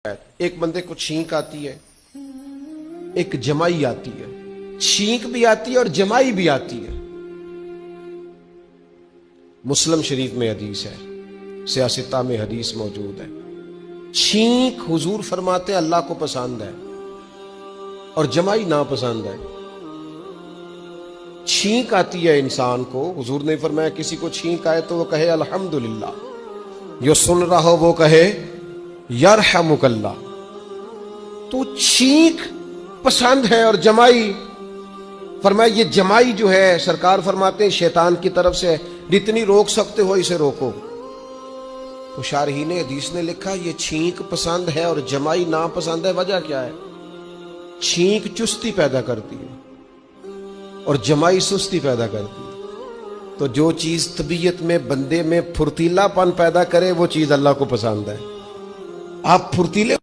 एक बंदे को छींक आती है, एक जमाई आती है। छींक भी आती है और जमाई भी आती है। मुस्लिम शरीफ में हदीस है, सियासता में हदीस मौजूद है। छींक हुजूर फरमाते अल्लाह को पसंद है और जमाई नापसंद है। छींक आती है इंसान को, हुजूर ने फरमाया किसी को छींक आए तो वो कहे अल्हम्दुलिल्लाह, जो सुन रहा हो वो कहे यरहमुकल्लाह। तो छींक पसंद है और जमाई, फरमाया ये जमाई जो है सरकार फरमाते हैं शैतान की तरफ से, जितनी रोक सकते हो इसे रोको। तो शारहीन हदीस ने लिखा ये छींक पसंद है और जमाई नापसंद है। वजह क्या है? छींक चुस्ती पैदा करती है और जमाई सुस्ती पैदा करती है। तो जो चीज तबीयत में बंदे में फुर्तीलापन पैदा करे वो चीज अल्लाह को पसंद है। आप फुर्तीले